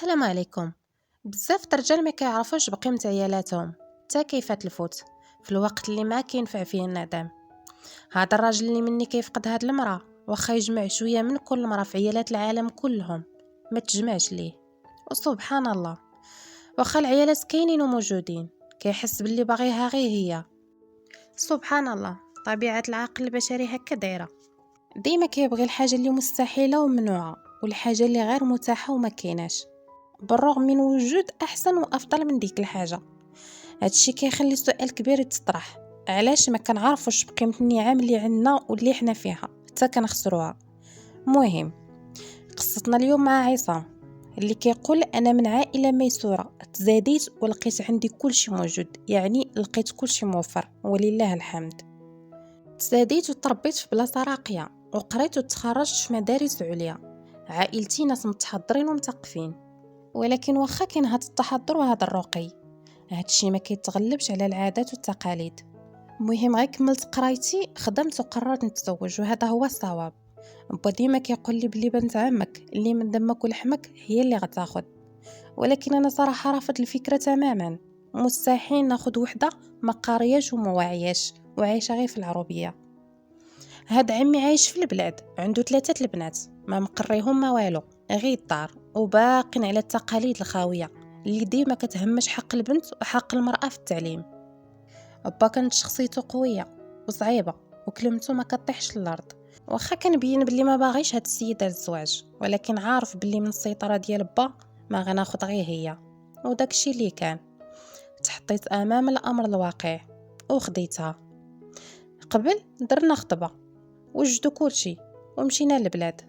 السلام عليكم. بزاف د الرجال ما كيعرفوش بقيمة عيالاتهم حتى كيف تلفوت في الوقت اللي ما كينفع فيه الندم. هذا الراجل اللي مني كيفقد هاد المرأة واخا يجمع شوية من كل مرة في عيالات العالم كلهم ما تجمعش ليه. وسبحان الله، واخا العيالات كاينين وموجودين كيحس باللي باغيها غير هي. سبحان الله، طبيعة العقل البشري هكا دايرة، ديما كيبغي الحاجة اللي مستحيلة وممنوعة والحاجة اللي غير متاحة وما كايناش، بالرغم من وجود احسن وافضل من ديك الحاجه. هادشي كيخلي سؤال كبير يتطرح: علاش ما كنعرفوش بقيمه النعم اللي عندنا واللي حنا فيها حتى كنخسروها؟ مهم، قصتنا اليوم مع عصام اللي كيقول: انا من عائله ميسوره، تزاديت ولقيت عندي كل شيء موجود، يعني لقيت كل شيء موفر ولله الحمد. تزاديت وتربيت في بلاصه راقيه وقريت وتخرجت في مدارس عليا، عائلتي ناس متحضرين ومثقفين، ولكن واخا كاين هاد التحضر وهذا الرقي، هادشي ما كيتغلبش على العادات والتقاليد. المهم غير كملت قرايتي، خدمت وقررت نتزوج، وهذا هو الصواب. با ديما كيقول لي بلي بنت عمك اللي من دمك ولحمك هي اللي غتاخد، ولكن انا صراحه رافض الفكره تماما. مستحيل ناخد وحده ما قارياش وما واعياش وعايشه غير في العروبيه. هاد عمي عايش في البلاد، عنده 3 البنات، ما مقريهم ما والو، غير الدار، وباقين على التقاليد الخاويه اللي ديما كتهمش حق البنت وحق المراه في التعليم. با كانت شخصيته قويه وصعيبه وكلمته ما كطيحش الارض، واخا كنبين بلي ما باغيش هاد السيده للزواج، ولكن عارف بلي من السيطره ديال با ما غناخد غير هي. وداكشي اللي كان، تحطيت امام الامر الواقع وخديتها. قبل درنا خطبه، وجدوا كلشي ومشينا للبلاد.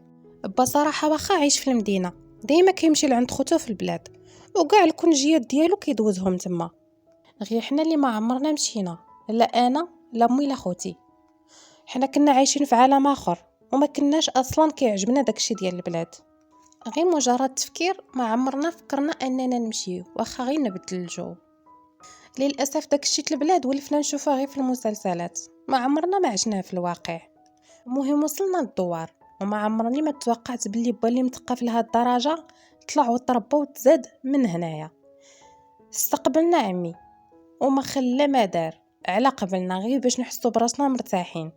بصراحه واخا عايش في المدينه، ديما كيمشي لعند خوتو في البلاد وكاع الكونجيات ديالو كيدوزهم تما. غير حنا اللي ما عمرنا مشينا، لا انا لا امي لا خوتي. حنا كنا عايشين في عالم اخر وما كناش اصلا كيعجبنا داكشي ديال البلاد. غير مجرد تفكير ما عمرنا فكرنا اننا نمشيو واخا غير نبدل الجو. للاسف داكشي البلاد ولفنا نشوفه غير في المسلسلات، ما عمرنا ما عشناه في الواقع. المهم وصلنا للدوار، وما عمرني ما توقعت باللي با اللي مثقف لهاد الدرجه طلع وتربى وتزاد من هنايا. استقبلنا عمي وما خلى ما دار على قبلنا غير باش نحسوا براسنا مرتاحين.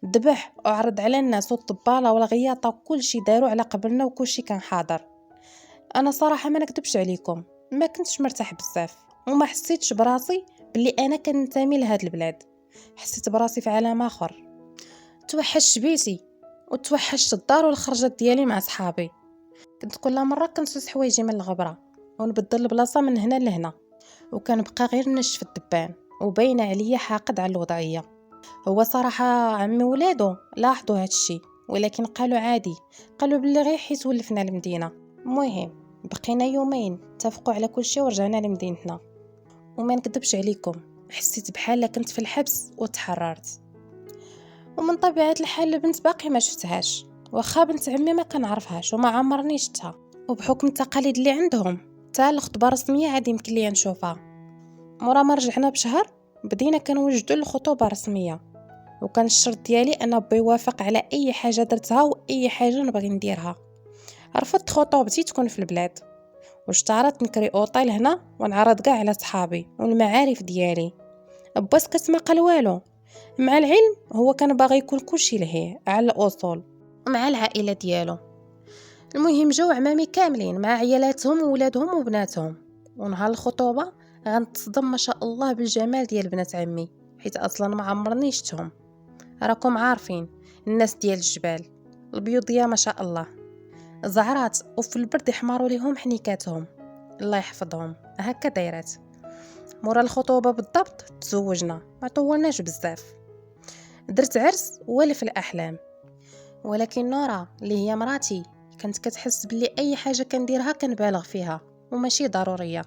ذبح وعرض على الناس والطباله والغياطه وكل شي داروا على قبلنا وكل شي كان حاضر. انا صراحه ما نكذبش عليكم، ما كنتش مرتاح بزاف وما حسيتش براسي باللي انا كننتمي لهاد البلاد. حسيت براسي في عالم اخر. توحشت بيتي وتوحشت الدار والخرجات ديالي مع صحابي. كنت كل مره كنسوس حوايجي من الغبره ونبدل البلاصه من هنا لهنا، وكنبقى غير نشف الدبان وباين عليا حاقد على الوضعيه. هو صراحه عمي ولادو لاحظوا هادشي، ولكن قالوا عادي، قالوا بلي غير حيت ولفنا المدينه. المهم بقينا يومين اتفقوا على كل شيء ورجعنا لمدينتنا. وما نكذبش عليكم، حسيت بحال كنت في الحبس وتحررت. ومن طبيعة الحال البنت باقي ما شفتهاش، واخا بنت عمي ما كنعرفهاش وما عمرني شفتها، وبحكم التقاليد اللي عندهم حتى الخطبه رسميه عادي يمكن ليا نشوفها. مورا ما رجعنا بشهر بدينا كنوجدوا الخطوبه رسميه، وكان الشرط ديالي ان با يوافق على اي حاجه درتها واي حاجه نبغي نديرها. رفضت خطوبتي تكون في البلاد، واشترطت نكري اوطيل هنا ونعرض كاع على صحابي والمعارف ديالي. با سكت ما قال والو، مع العلم هو كان باغي يكون كلشي لهيه على الاصول مع العائله ديالو. المهم جاو عمامي كاملين مع عيالاتهم وولادهم وبناتهم، ونهار الخطوبه غنتصدم ما شاء الله بالجمال ديال بنات عمي، حيت اصلا ما عمرني شفتهم. راكم عارفين الناس ديال الجبال البيوضيه ما شاء الله، زعرات وفي البرد يحمروا ليهم حنيكاتهم، الله يحفظهم. هكا دايرات. مورا الخطوبه بالضبط تزوجنا، ما طولناش بزاف، درت عرس ولا في الاحلام. ولكن نورا اللي هي مراتي كانت كتحس باللي اي حاجه كنديرها كنبالغ فيها وماشي ضروريه،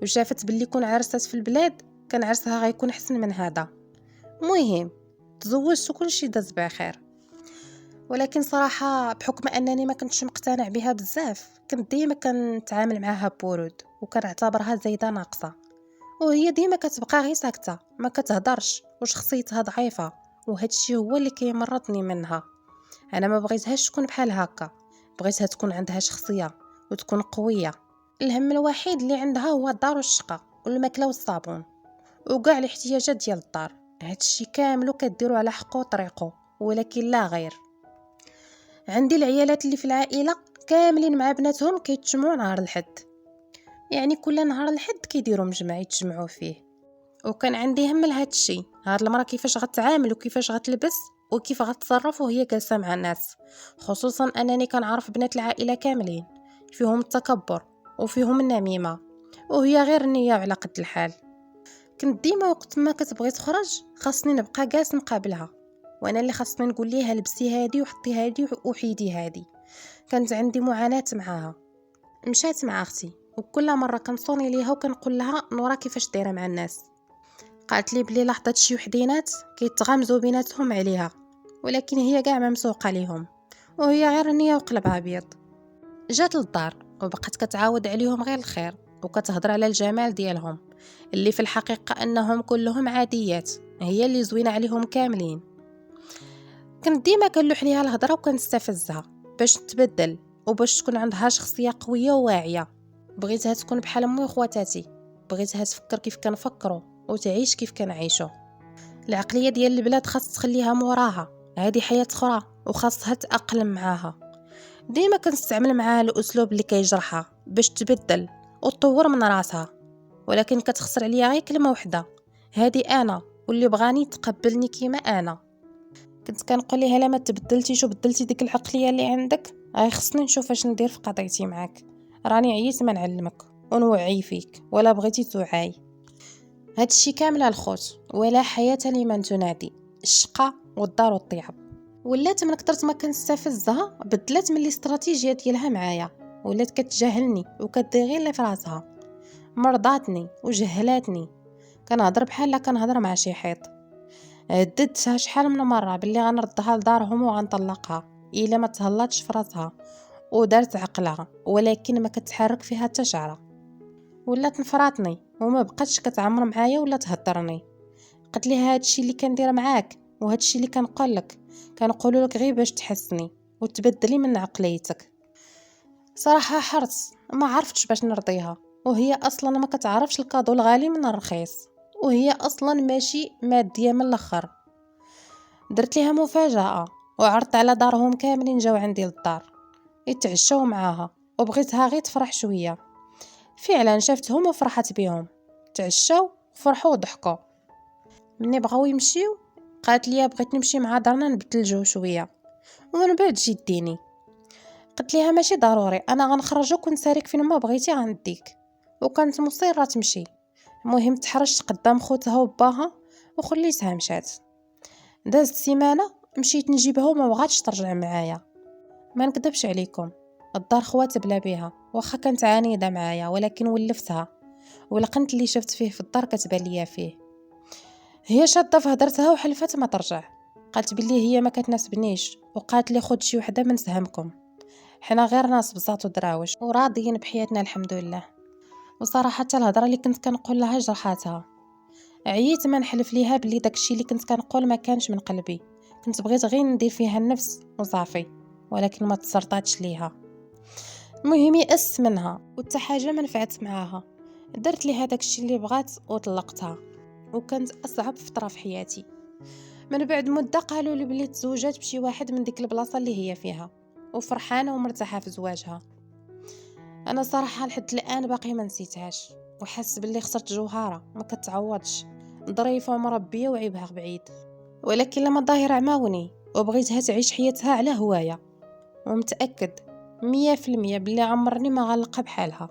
وشافت باللي كون عرست في البلاد كان عرسها غيكون احسن من هذا. المهم تزوجت وكل شيء داز بخير، ولكن صراحه بحكم انني ما كنتش مقتنع بها بزاف كنت ديما كنتعامل معها بورود وكنعتبرها زايده ناقصه، وهي ديما كتبقى غير ساكته ما كتهضرش وشخصيتها ضعيفه، وهادشي هو اللي كيمرضني منها. انا ما بغيتهاش تكون بحال هكا، بغيتها تكون عندها شخصيه وتكون قويه. الهم الوحيد اللي عندها هو الدار والشقة والماكله والصابون وكاع الاحتياجات ديال الدار. هادشي كامل كديرو على حقه وطريقه، ولكن لا غير. عندي العيالات اللي في العائله كاملين مع بناتهم كيتجمعوا نهار الحد، يعني كل نهار الحد كيديروا مجمع يتجمعوا فيه. وكان عندي هم لهاد الشيء، هاد المراه كيفاش غتعامل وكيفاش غتلبس وكيف غتصرف وهي جالسه مع الناس، خصوصا انني كنعرف بنات العائله كاملين فيهم التكبر وفيهم النميمه، وهي غير النيه على قد الحال. كنت ديما وقت ما كتبغي تخرج خاصني نبقى جالس مقابلها، وانا اللي خاصني نقول ليها لبسي هادي وحطي هادي وحيدي هادي. كانت عندي معاناه معاها. مشات مع اختي وكل مره كنصوني ليها وكنقول لها نورا كيفاش دايره مع الناس. قالت لي بلي لاحظت شي وحدينات كيتغامزوا بيناتهم عليها، ولكن هي كاع ممسوقه ليهم وهي غير نيه وقلبها ابيض. جات للدار وبقات كتعاود عليهم غير الخير وكتهضر على الجمال ديالهم، اللي في الحقيقه انهم كلهم عاديات، هي اللي زوينه عليهم كاملين. كنت ديما كنلوح ليها الهضره وكنستفزها باش تبدل وباش تكون عندها شخصيه قويه وواعيه. بغيتها تكون بحال امي وخواتاتي، بغيتها تفكر كيف كنفكروا وتعيش كيف كنعيشوا. العقليه ديال البلاد خاص تخليها موراها، هذه حياه اخرى وخاصها تاقلم معاها. ديما كنستعمل معاها الاسلوب اللي كيجرحها باش تبدل وتطور من راسها، ولكن كتخسر عليا غير كلمه وحده، هذه انا، واللي بغاني يتقبلني كيما انا. كنت كنقول لها لا ما تبدلتيش وبدلتي ديك العقليه اللي عندك غير خصني نشوف اش ندير في قضيتي معاك. راني عييت ما نعلمك ونوعي فيك ولا بغيتي توعاي. هادشي كامل الخوت، ولا حياه لمن تنادي، الشقه والدار والطياب. ولات من كثرت ما كنستفزها بدلت من الاستراتيجيه ديالها معايا، ولات كتجاهلني وكدير غير اللي في راسها. مرضاتني وجهلاتني، كنهضر بحال كنهضر مع شي حيط. هددتها شحال من مره باللي غنردها لدارهم وغنطلقها الا ما تهلاتش في راسها ودارت عقلها، ولكن ما كتحرك فيها حتى شعره. ولات نفراتني وما بقاتش كتعمر معايا ولا تهضرني. قلت لها هادشي اللي كندير معاك وهادشي اللي كنقول لك كنقول لك غير باش تحسني وتبدلي من عقليتك. صراحه حرت ما عرفتش باش نرضيها، وهي اصلا ما كتعرفش الكادو الغالي من الرخيص، وهي اصلا ماشي ماديه من الاخر. درت لها مفاجاه وعرضت على دارهم كاملين جاو عندي للدار يتعشوا معاها، وبغيتها غير تفرح شويه. فعلا شافتهم وفرحت بهم، تعشوا وفرحوا وضحكوا. مني بغاو يمشيو قالت لي بغيت نمشي مع دارنا نبدل الجو شويه ومن بعد جي ديني. قلت لها ماشي ضروري، انا غنخرجوك ونسارك فين ما بغيتي غنديك. وكانت مصيره تمشي. المهم تحرشت قدام خوتها وباها وخليتها مشات. دازت سيمانه مشيت نجيبها وما بغاتش ترجع معايا. ما نكذبش عليكم، الدار خوات بلا بيها، واخا كانت عنيده معايا ولكن ولفتها، والقنت اللي شفت فيه في الدار كتبان ليا فيه. هي شاده في هضرتها وحلفت ما ترجع. قالت بلي هي ما كتناسبنيش، وقالت لي خد شي وحده من سهمكم، حنا غير ناس بساط ودراوش وراضيين بحياتنا الحمد لله. وصراحه حتى الهضره اللي كنت كنقول لها جرحاتها. عييت ما نحلف ليها بلي داكشي اللي كنت كنقول ما كانش من قلبي، كنت بغيت غير ندير فيها النفس وصافي، ولكن ما تصرطاتش ليها. المهم يأس منها وتا حاجه ما نفعت معاها. درت لي هذاك الشيء اللي بغات وطلقتها، وكانت اصعب فتره في حياتي. من بعد مده قالوا لي بلي تزوجات بشي واحد من ديك البلاصه اللي هي فيها وفرحانه ومرتاحه في زواجها. انا صراحه لحد الان باقي ما نسيتهاش، وحس باللي خسرت جوهره ما كتعوضش، ظريفه ومربيه وعيبها بعيد. ولكن لما الظاهر عماوني وبغيتها تعيش حياتها على هوايه، ومتاكد 100% باللي عمرني ما غنلقى بحالها.